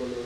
बोलो।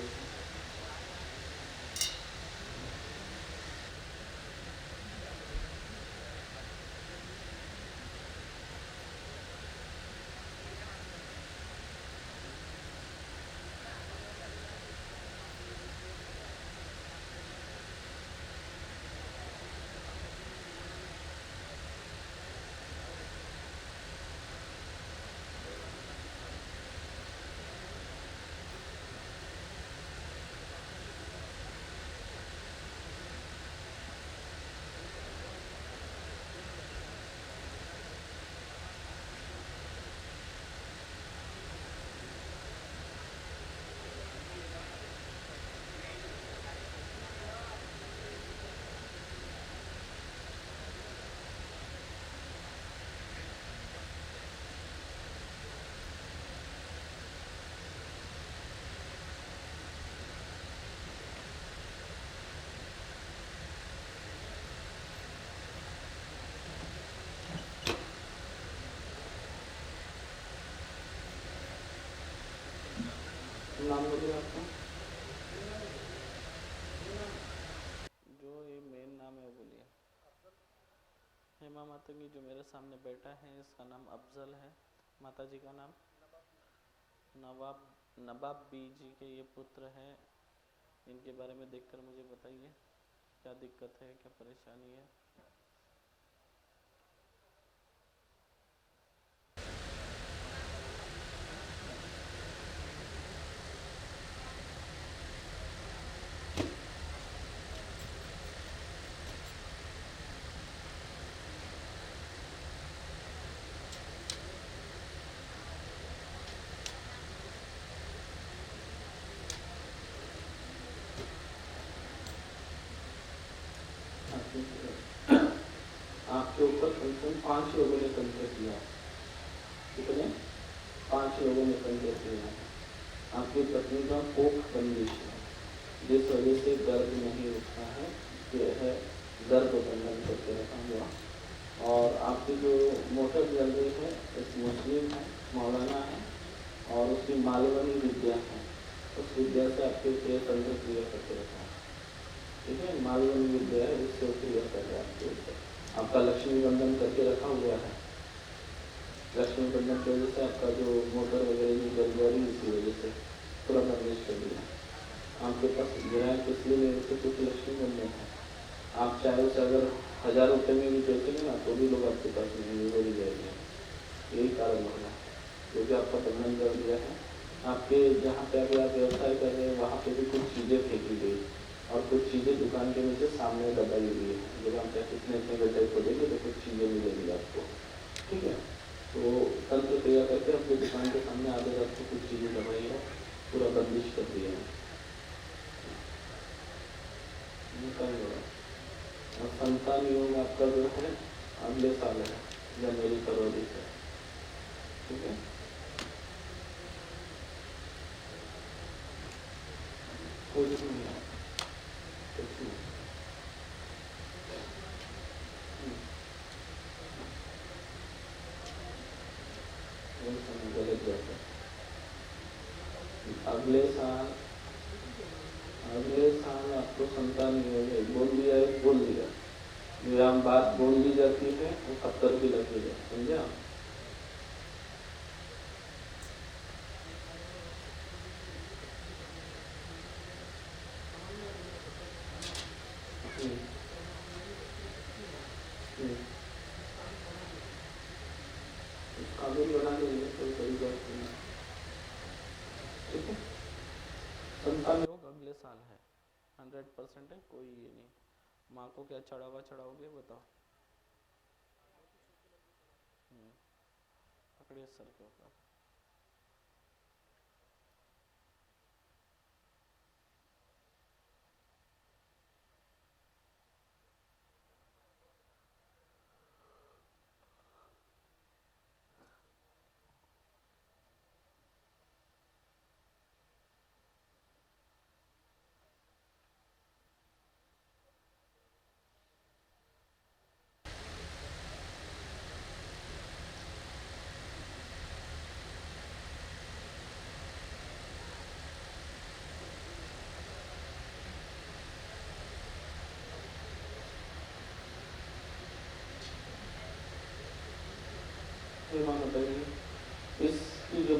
नाम बोलिए आपका। जो ये मेन नाम है वो बोलिए। हेमा मातंगी जो मेरे सामने बैठा है इसका नाम अफजल है। माता जी का नाम नवाब बी जी के ये पुत्र हैं। इनके बारे में देखकर मुझे बताइए क्या दिक्कत है, क्या परेशानी है। आपके ऊपर कम से कम 5 लोगों ने संदेह किया। कितने? 5 लोगों ने संदेह किया। आपकी पत्नी का कोख बंदिश है, जिस वजह से दर्द नहीं उठता है, यह है दर्द बंधन करके रखा हुआ। और आपकी जो मोटर जल रही है इस मुस्लिम है, मौलाना है और उसकी मालवनी विद्या है, उस विद्या से आपके प्रिय तंत्र क्रिया करके रखा है। ठीक है, मालवनी विद्या है, उससे क्रिया कर रहा है आपके ऊपर। आपका लक्ष्मी बंधन करके रखा हुआ है। लक्ष्मी बंधन की वजह से आपका जो मोटर वगैरह की जल रही इसी वजह से पूरा बंदिश कर दिया। आपके पास ग्रह इसलिए मेरे से कुछ लक्ष्मी बंधन है। आप चाहे उसे अगर 1000 रुपये में भी बेचेंगे ना तो भी लोग आपके पास नहीं हो ही जाएंगे। यही कारण होगा क्योंकि आपका बंधन कर दिया है। आपके जहाँ पे अभी आप व्यवसाय कर रहे हैं वहाँ पे भी कुछ चीज़ें फेंकी गई और कुछ चीज़ें दुकान के नीचे सामने दबाई हुई है। जब आप इतने इतने गड्ढे खोदेंगे तो कुछ चीज़ें मिलेंगी आपको। ठीक है, तो तंत्र क्रिया करके अपनी दुकान के सामने आधे रात को कुछ चीज़ें दबाई है, पूरा बंदिश कर दिया है। और संतान योग आपका जो है अगले साल है, जनवरी फरवरी से। ठीक है, कुछ नहीं है, कुछ नहीं। गलत बात है। अगले साल आपको संतान योग है, बोल दिया है, बोल दिया। जो बात बोल दी जाती है वो पत्थर की लकीर है, समझा। कानून बना देंगे, कोई बड़ी बात नहीं। ठीक है, संतान योग अगले साल है, 100% है, कोई ये नहीं। माँ को क्या चढ़ावा चढ़ाओगे बताओ। पकड़िए सर के ऊपर।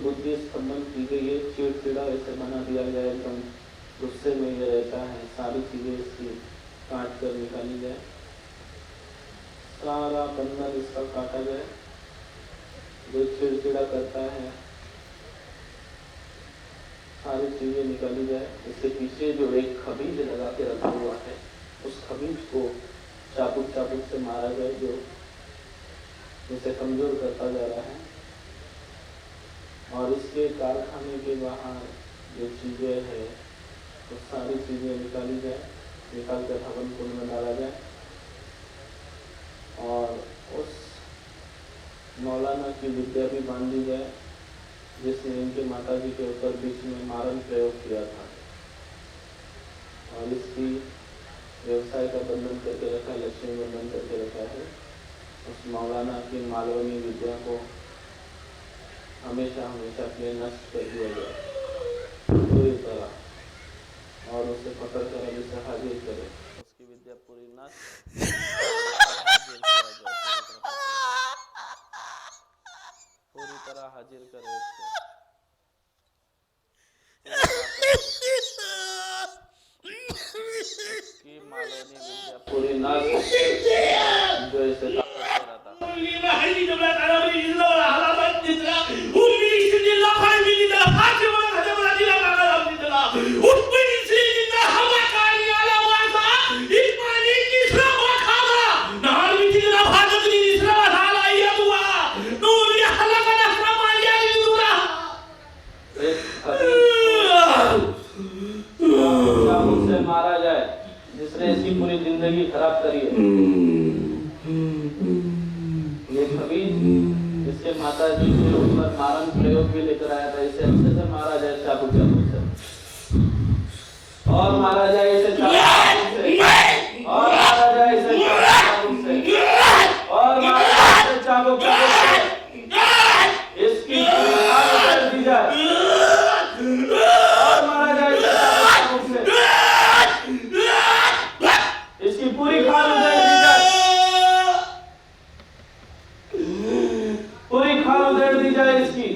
बुद्धि स्खंदन की गई है, चिड़चिड़ा ऐसे बना दिया गया है, एकदम गुस्से में ये रहता है, सारी चीजें इसकी काट कर निकाली जाए, सारा बंधन इसका काटा जाए, जो चिड़चिड़ा करता है सारी चीजें निकाली जाए। इसके पीछे जो एक खबीज लगा के रखा हुआ है, उस खबीज को चाबुक से मारा जाए, जो इसे कमजोर करता जा रहा है। और इसके कारखाने के बाहर जो चीजें है तो सारी चीजें निकाली जाए, निकाल कर हवन कुंड में डाला जाए। और उस मौलाना की विद्या भी बांधी जाए जिसने इनके माताजी के ऊपर बीच में मारण प्रयोग किया था, और इसकी व्यवसाय का बंधन करके रखा है, लक्ष्मी बंधन करके रखा है। उस मौलाना की मालवनी विद्या को हमेशा हमेशा के लिए नष्ट कर दिया गया पूरी तरह, और उसे पकड़ कर अभी से हाजिर करे, उसकी विद्या पूरी नष्ट पूरी तरह हाजिर करे उसकी मालवनी विद्या पूरी नष्ट जो इसे मारा जाए जिसने इसकी पूरी जिंदगी खराब करी है। ये खबीज जिसके माता जी के ऊपर मारण प्रयोग भी लेकर आया था, इसे अच्छे से मारा जाए चाबुक से, और मारा जाए इसे चाबुक से, और मारा जाए इसे चाबुक से, और मारा जाए इसे चाबुक से, इसकी खाल दी जाए, और मारा जाए इसे चाबुक से, इसकी पूरी खाल उधेड़ दी जाए, पूरी खाल उधेड़ दी जाए इसकी।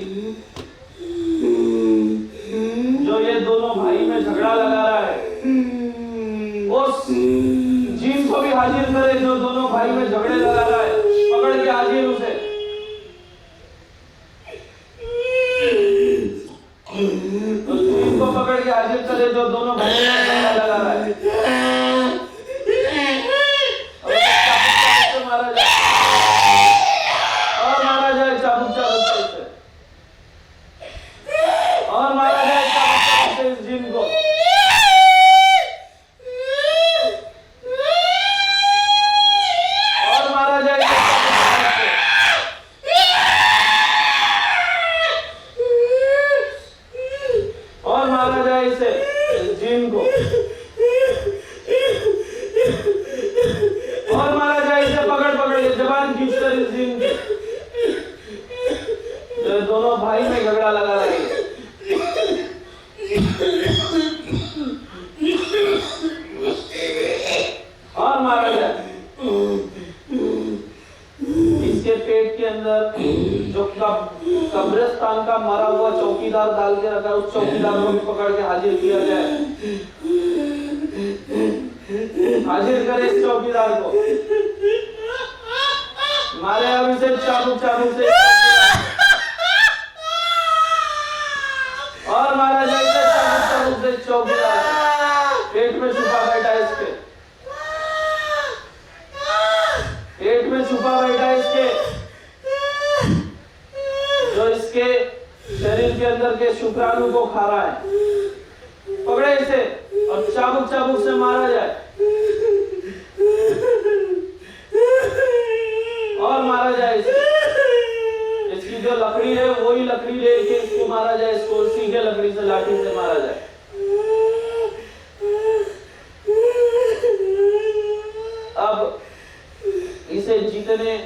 जो ये दोनों भाई में झगड़ा लगा रहा है, उस जीन को भी हाजिर करे जो दोनों भाई में झगड़े लगा रहा है, पकड़ के हाजिर उसे। तो जीन को पकड़ के हाजिर करे जो दोनों भाई में झगड़ा लगा रहा है। मारा जाए, और मारा जाए चाबुक से, और मारा जाए चाबुक से इस जिन को। और मारा जाए चाबुक से, और मारा जाए इसे इस जिन को, और मारा जाए इसे पकड़ के जबान खींचकर इस जिन की, जो दोनों भाई में झगड़ा लगा रही है। और मारा जाए इसके पेट के अंदर जो कब्रिस्तान का मरा हुआ चौकीदार डाल के रखा है, उस चौकीदार को भी पकड़ के हाजिर किया जाए, हाजिर करे इस चौकीदार को, मारे अब इसे चाबुक से, और मारा जाए इसे चाबुक से चौकीदार, पेट में छुपा बैठा है इसके, पेट में छुपा बैठा है इसके, जो इसके शरीर के अंदर के शुक्राणु को खा रहा है। पकड़े इसे और चाबुक से मारा जाए, और मारा जाए इसे। इसकी जो लकड़ी है वही लकड़ी लेके इसको मारा जाए, इसको सीधे लकड़ी से लाठी से मारा जाए। अब इसे जितने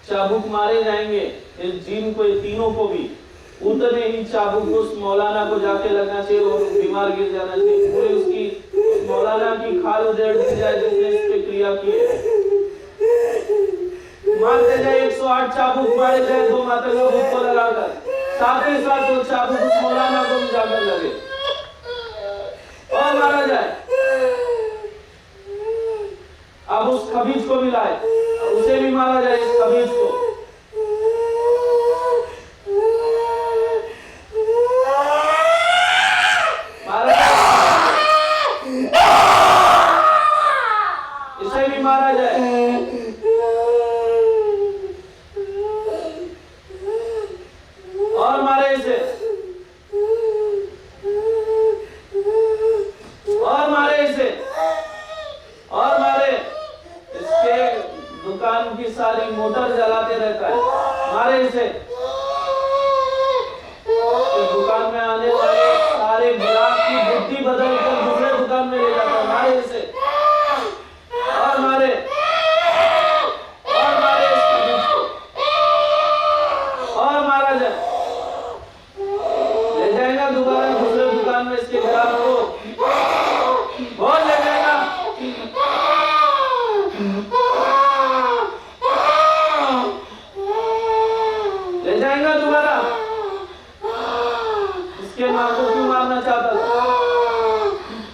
चाबुक मारे जाएंगे इस जीन को, ये तीनों को भी उतने ही चाबुक उस मौलाना को जाके लगना चाहिए और बीमार गिर जाना चाहिए। पूरी उसकी मौलाना की खाल उधेड़ दी जाए जिसने इस पे क्रिया की है। मारते जाए 108 चाबुक मारे जाए 2 माता को लगाकर। साथ ही साथ वो चाबुक उस मौलाना को भी जाकर लगे और मारा जाए। अब उस खबीज को भी लाए, उसे भी मारा जाए, इस खबीज को। मारा जाए, इसे भी मारा जाए। और मारे इसे, और मारे इसे, और मारे। इसके दुकान की सारी मोटर जलाते रहता है, मारे इसे। इस दुकान में आने वाले सारे ग्राहक की बुद्धि बदलकर दूसरे दुकान में ले जाता है, मारे इसे। और मारे, और मारे इस खबीज को, और मारा जाए। ले जाएगा दोबारा दूसरे दुकान में इसके ग्राहक को, बहुत ले जाएगा। ले जाएगा दोबारा। इसके मां को क्यों मारना चाहता था?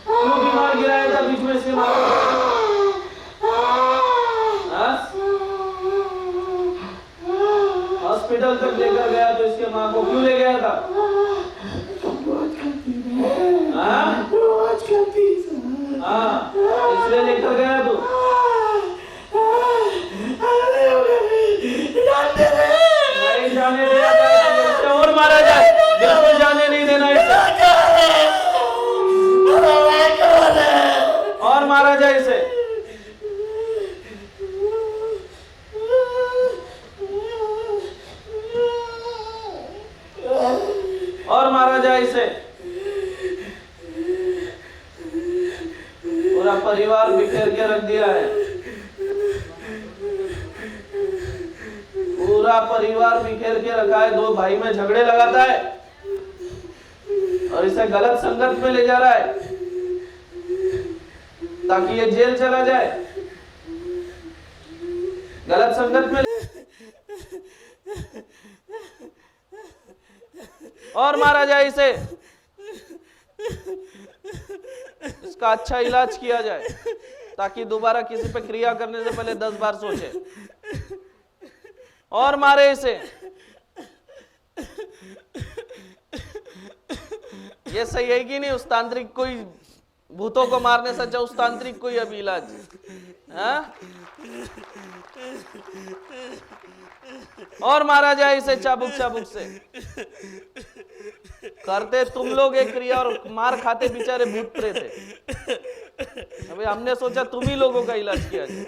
क्यों बीमार गिराया था बीच में इसके मां को? हॉस्पिटल तक लेकर गया तो इसके मां को क्यों ले गया था? हाँ, इसलिए लेकर गया तू। नहीं जाने दिया जाए, और मारा जाए, बिल्कुल जाने नहीं देना इसे। और मारा जाए इसे, और मारा जाए इसे। पूरा परिवार बिखेर के रख दिया है, पूरा परिवार बिखेर के रखा है। दो भाई में झगड़े लगाता है और इसे गलत संगत में ले जा रहा है ताकि ये जेल चला जाए। गलत संगत में और मारा जाए इसे। इसका अच्छा इलाज किया जाए ताकि दोबारा किसी पे क्रिया करने से पहले 10 बार सोचे। और मारे इसे। ये सही है कि नहीं? उस तांत्रिक कोई भूतों को मारने से अच्छा उस तांत्रिक कोई अभी इलाज, हाँ? और मारा जाए इसे चाबुक चाबुक से। करते तुम लोग एक क्रिया और मार खाते बेचारे भूत प्रेत है। अभी हमने सोचा तुम ही लोगों का इलाज किया जाए।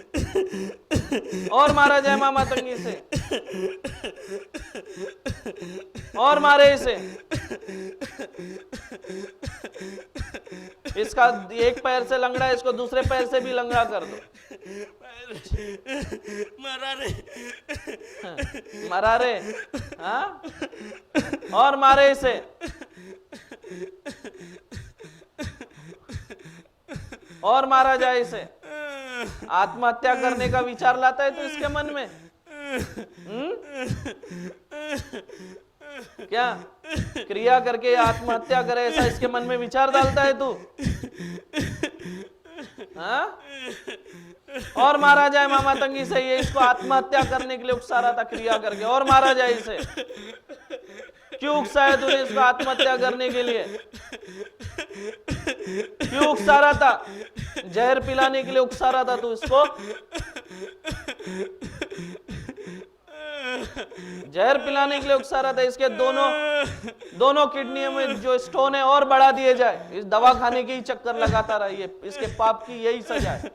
और मारा जाए मामा तंगी से। और मारे इसे। इसका एक पैर से लंगड़ा है, इसको दूसरे पैर से भी लंगड़ा कर दो। मरा रे, हाँ? और मारे इसे। और मारा जाए इसे। आत्महत्या करने का विचार लाता है तो इसके मन में, क्या क्रिया करके आत्महत्या करे ऐसा इसके मन में विचार डालता है तू, हाँ? और मारा जाए मामा तंगी से। ये इसको आत्महत्या करने के लिए उकसा रहा था क्रिया करके। और मारा जाए इसे। क्यों उकसाया तूने इसको आत्महत्या करने के लिए? क्यों उकसा रहा था? जहर पिलाने के लिए उकसा रहा था तू इसको? जहर पिलाने के लिए उकसा रहा था। इसके दोनों किडनी में जो स्टोन है और बढ़ा दिए जाए। इस दवा खाने के ही चक्कर लगाता रहा। ये इसके पाप की यही सजा है।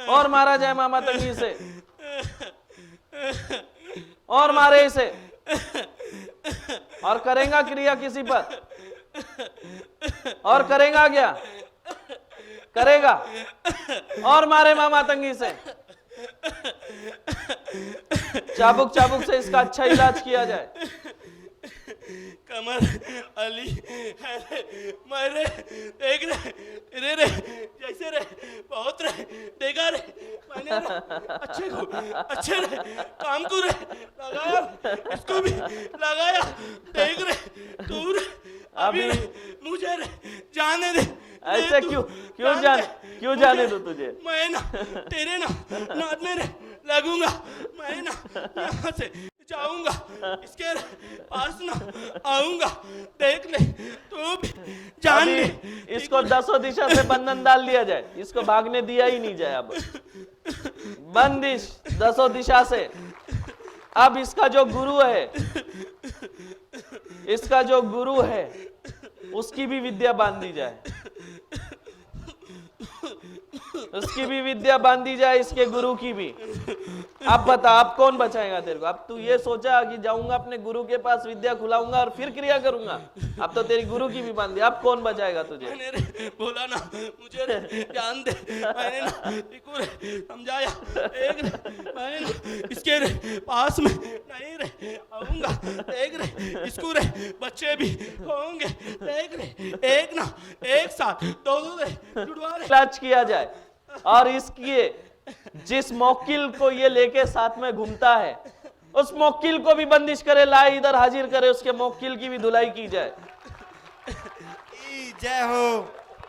और मारा जाए मामा तंगी से। और मारे इसे। और करेगा क्रिया किसी पर? और करेगा क्या? करेगा। और मारे मामा तंगी से। चाबुक चाबुक से इसका अच्छा इलाज किया जाए। कमर अली है रे, मैं रे देख रे रे जैसे रे बहुत रे देखा रे मैंने रे अच्छे रे काम को रे लगाया इसको भी लगाया देख रे तू रे अभी रे मुझे रे जाने दे ऐसे क्यों जाने दो तुझे? मैं ना तेरे ना नाद में रे लगूंगा, मैं ना यहाँ से जाऊंगा, इसके पास ना आऊंगा, देख ले तू भी जान ले। इसको 10 दिशा से बंधन डाल दिया जाए, इसको भागने दिया ही नहीं जाए। अब बंदिश 10 दिशा से। अब इसका जो गुरु है उसकी भी विद्या बांधी जाए, उसकी भी विद्या बांधी जाए, इसके गुरु की भी। अब बता, अब कौन बचाएगा तेरे को? अब तू ये सोचा कि जाऊंगा अपने गुरु के पास, विद्या खुलाऊंगा और फिर क्रिया करूंगा। अब तो तेरी गुरु की भी बांधी, अब कौन बचाएगा तुझे? मैंने रे बोला ना मुझे रे जान दे, मैंने ना देखो रे समझाया, एक रे मैं ना इसके रे पास में नहीं रे आऊंगा, देख रे इसको रे बच्चे भी होंगे, देख रे एक ना एक साथ दो रे जुड़वा रे इलाज किया जाए। और इसकी जिस मौकिल को ये लेके साथ में घूमता है उस मौकिल को भी बंदिश करे, लाए इधर हाजिर करे, उसके मौकिल की भी धुलाई की जाए। जय हो।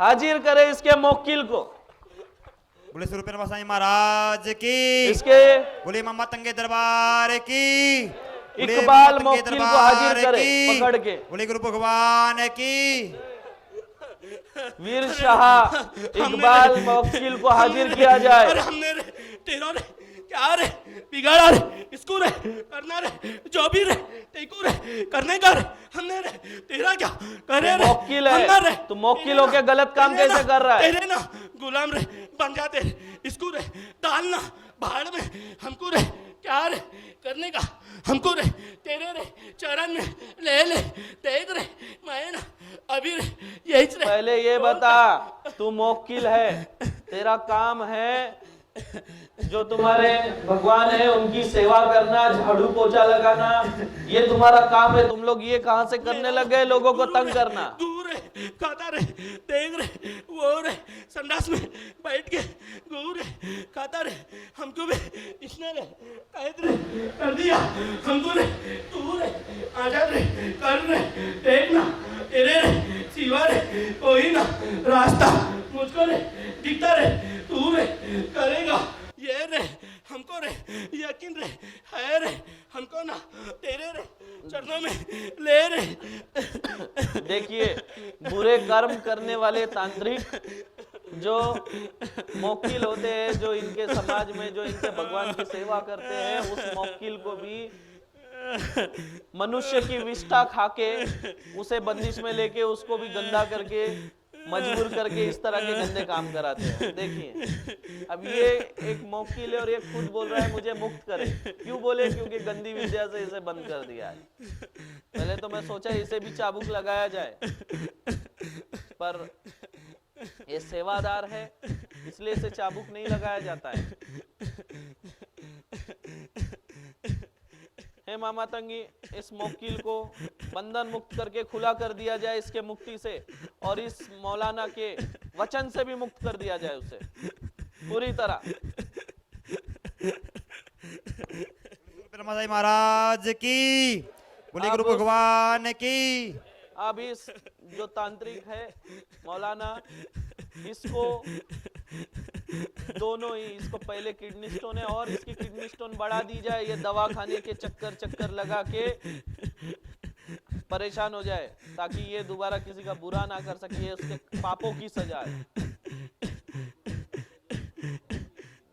हाजिर करे इसके मौकिल को। बोले स्वरूप साईं महाराज की, इसके बोले मामा तंगे दरबार की, इकबाल मौकिल को हाजिर करे पकड़ के। बोले गुरु भगवान की। वीर शाह इकबाल मौकिल को हाजिर किया जाए। अरे हमने रे तेरा रे क्या रे बिगाड़ा रे, इसको रे करना रे जो भी रे तेको रे करने का रे, हमने रे तेरा क्या करे रे, मौकिल है तो मौकिल होके गलत काम कैसे कर रहा है? तेरे ना गुलाम रे बन जाते रे, इसको रे डालना भाड़ में, हमको रे क्या रे करने का, हमको रे तेरे रे चरण में ले ले, देख रे मैं ना अभी रे यही रे। पहले ये बता, तू मौकिल है, तेरा काम है जो तुम्हारे भगवान है उनकी सेवा करना, झाड़ू पोछा लगाना, ये तुम्हारा काम है। तुम लोग ये कहां से करने लग गए? लोगों को तंग करना। दूर रे खाता रे देख रे वो रे संडास में बैठ के गू रे खाता रे, हमको भी इसने रे कैद रे कर दिया, हमको रे तू रे आजाद रे कर रे, देखना तेरे रे सिवा रे कोई ना रास्ता मुझको रे दिखता रे, तू रे करेगा ये रे, हमको रे यकीन रे है रे, हमको ना तेरे रे चरणों में ले रे। देखिए, बुरे कर्म करने वाले तांत्रिक जो मौकिल होते हैं, जो इनके समाज में जो इनके भगवान की सेवा करते हैं, उस मौकिल को भी मनुष्य की विष्ठा खाके उसे बंदिश में लेके उसको भी गंदा करके मजबूर करके इस तरह के गंदे काम कराते हैं। देखिए, अब ये एक मौकिल है और ये खुद बोल रहा है मुझे मुक्त करे। क्यों बोले? क्योंकि गंदी विद्या से इसे बंद कर दिया है। पहले तो मैं सोचा इसे भी चाबुक लगाया जाए, पर ये सेवादार है इसलिए इसे चाबुक नहीं लगाया जाता है। हे मामा तंगी, इस मौकिल को बंधन मुक्त करके खुला कर दिया जाए इसके मुक्ति से, और इस मौलाना के वचन से भी मुक्त कर दिया जाए उसे पूरी तरह। महाराज की, बोले गुरु भगवान की। अब इस जो तांत्रिक है मौलाना, इसको दोनों ही, इसको पहले किडनी स्टोन है और इसकी किडनी स्टोन बढ़ा दी जाए, ये दवा खाने के चक्कर लगा के परेशान हो जाए, ताकि ये दोबारा किसी का बुरा ना कर सके, ये उसके पापों की सजा है।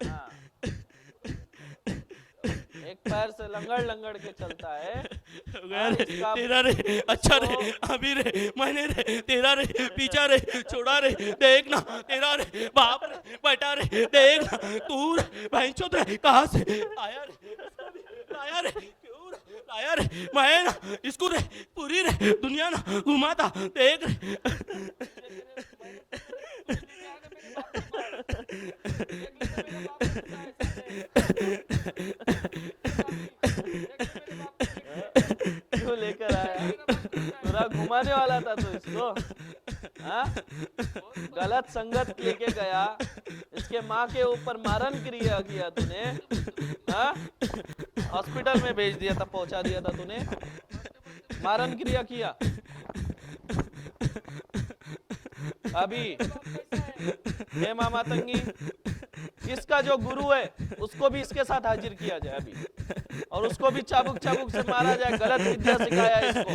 हाँ। एक पैर से लंगड़ के चलता है। तेरा रे अच्छा रे अभी रे मैंने रे तेरा रे पीछा रे छोड़ा रे, देखना तेरा रे बाप रे बेटा रे, देखना तू रे भैंसो रे कहां से आया रे क्यों रे आया रे, मैं ना इसको रे पूरी रे दुनिया ना घुमाता, देख रे क्यों लेकर आया? घुमाने वाला था तो इसको, हाँ? गलत संगत लेके गया, इसके माँ के ऊपर मारन क्रिया किया तूने, हाँ? हॉस्पिटल में भेज दिया था, पहुंचा दिया था तूने, मारन क्रिया किया। अभी हे माँ मातंगी, इसका जो गुरु है उसको भी इसके साथ हाजिर किया जाए अभी, और उसको भी चाबुक चाबुक से मारा जाए। गलत विद्या सिखाया इसको,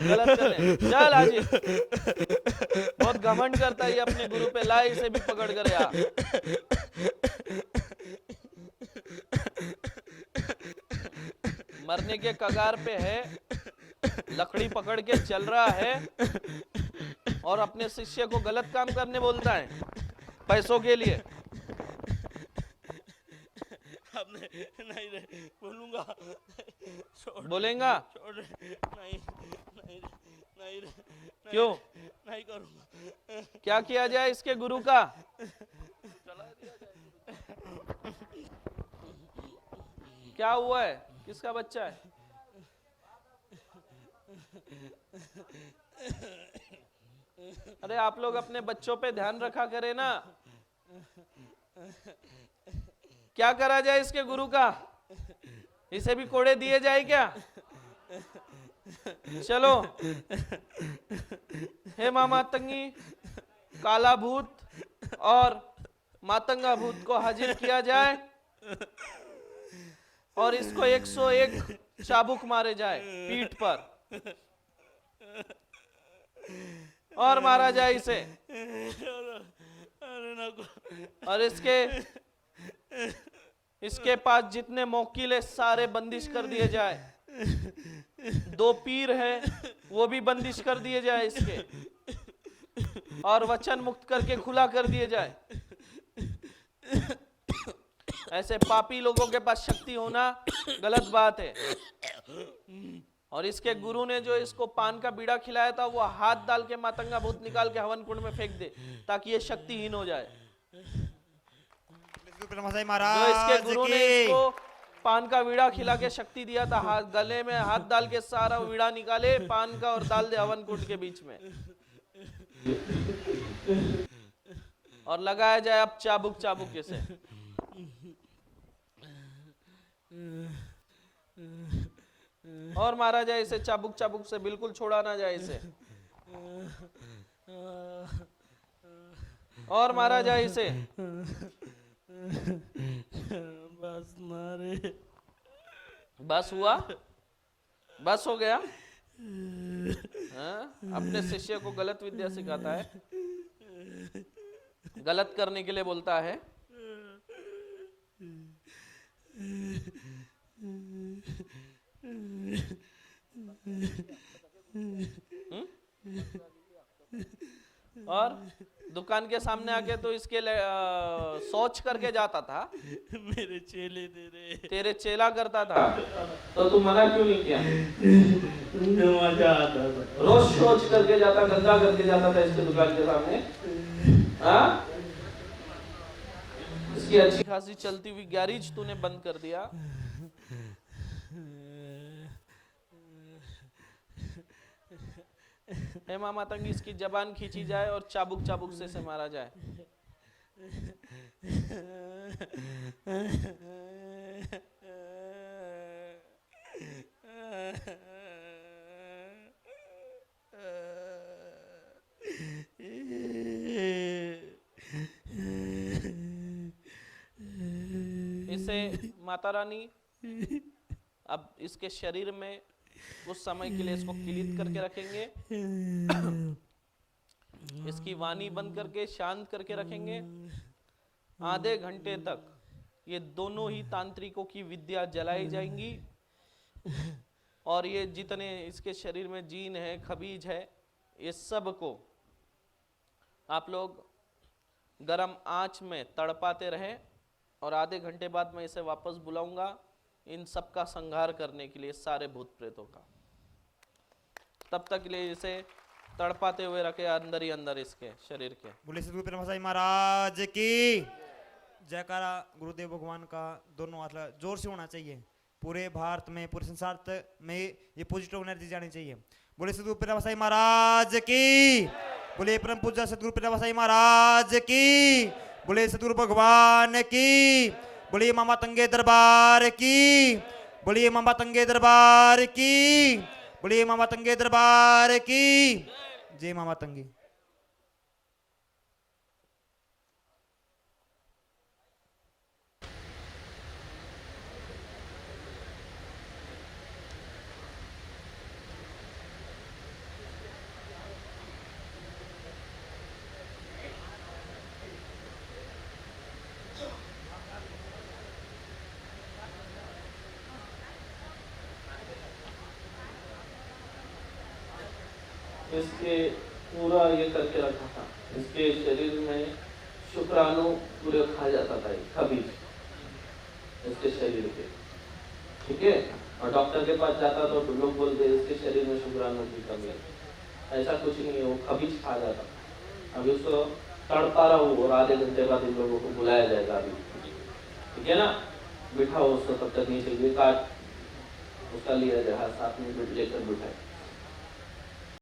गलत करने। चल हाजिर, बहुत घमंड करता है ये अपने गुरु पे, ला इसे भी पकड़ कर या। मरने के कगार पे है, लकड़ी पकड़ के चल रहा है और अपने शिष्य को गलत काम करने बोलता है पैसों के लिए। नहीं रे, बोलूंगा। बोलेगा? छोड़, नहीं नहीं नहीं रे, क्यों? नहीं करूंगा। क्या किया जाए इसके गुरु का? क्या हुआ है? किसका बच्चा है? अरे आप लोग अपने बच्चों पे ध्यान रखा करें ना। क्या करा जाए इसके गुरु का? इसे भी कोड़े दिए जाए क्या? चलो, हे माँ मातंगी, काला भूत और मातंगा भूत को हाजिर किया जाए और इसको 101 चाबुक मारे जाए पीठ पर, और मारा जाए इसे। और इसके पास जितने मौकिल है सारे बंदिश कर दिए जाए। 2 पीर है वो भी बंदिश कर दिए जाए इसके, और वचन मुक्त करके खुला कर दिए जाए। ऐसे पापी लोगों के पास शक्ति होना गलत बात है। और इसके गुरु ने जो इसको पान का बीड़ा खिलाया था, वो हाथ डाल के मातंगा भूत निकाल के हवन कुंड में फेंक दे, ताकि ये शक्तिहीन हो जाए। जो इसके गुरु ने इसको पान का वीड़ा खिला के शक्ति दिया था, हाथ गले में हाथ डाल के सारा वीड़ा निकाले पान का और डाल दे हवन कुंड के बीच में, और लगाया जाए अब चाबुक चाबुक से। और मारा जाए इसे चाबुक चाबुक से, बिल्कुल छोड़ा ना जाए इसे। और मारा जाए इसे। बस मारे, बस हुआ? बस हो गया? हाँ? अपने शिष्य को गलत विद्या सिखाता है, गलत करने के लिए बोलता है। और दुकान के सामने आके तो इसके सोच करके जाता था। मेरे चेले दे रहे, तेरे चेला करता था तो तू मना क्यों नहीं किया? मजा आता था। रोज सोच करके जाता, गंदा करके जाता था इसके दुकान के सामने। हाँ? इसकी अच्छी खासी चलती हुई गैरेज तूने बंद कर दिया। हे माँ मातंगी, इसकी जबान खींची जाए और चाबुक चाबुक से मारा जाए। इसे माता रानी अब इसके शरीर में कुछ समय के लिए इसको किलित करके रखेंगे। इसकी वाणी बंद करके शांत करके रखेंगे। आधे घंटे तक ये दोनों ही तांत्रिकों की विद्या जलाई जाएंगी, और ये जितने इसके शरीर में जीन है, खबीज है, ये सब को आप लोग गरम आंच में तड़पाते रहें, और आधे घंटे बाद मैं इसे वापस बुलाऊंगा इन सब का संहार करने के लिए, सारे भूत प्रेतों का। तब तक के लिए इसे तड़पाते हुए रखे अंदर ही अंदर इसके शरीर के। बोले सतगुरु ब्रह्मसाई महाराज की जयकारा। गुरुदेव भगवान का दोनों हाथ जोर से होना चाहिए। पूरे भारत में, पूरे संसार में ये पॉजिटिव एनर्जी जानी चाहिए। बोले सदगुरु पीरा साईं महाराज की, बोले परम पूज्य सदगुरु पीरा साईं महाराज की, बोले सदगुरु भगवान की, बोलिए मामा तंगे दरबार की, बोलिए मामा तंगे दरबार की, बोलिए मामा तंगे दरबार की। जय मामा तंगे। इसके पूरा ये करके रखा था, इसके शरीर में शुक्राणु पूरे खा जाता था खबीज इसके शरीर के, ठीक है। और डॉक्टर के पास जाता तो लोग बोलते इसके शरीर में शुक्राणु की कमी है। ऐसा कुछ नहीं है, वो खबीज खा जाता। अभी उसको तड़पा रहा हूँ और आधे घंटे बाद इन लोगों को बुलाया जाएगा अभी, ठीक है ना। बिठाओ उसको तब तक नीचे, काट उसका लिया जाए, साथ में लेकर बिठाए।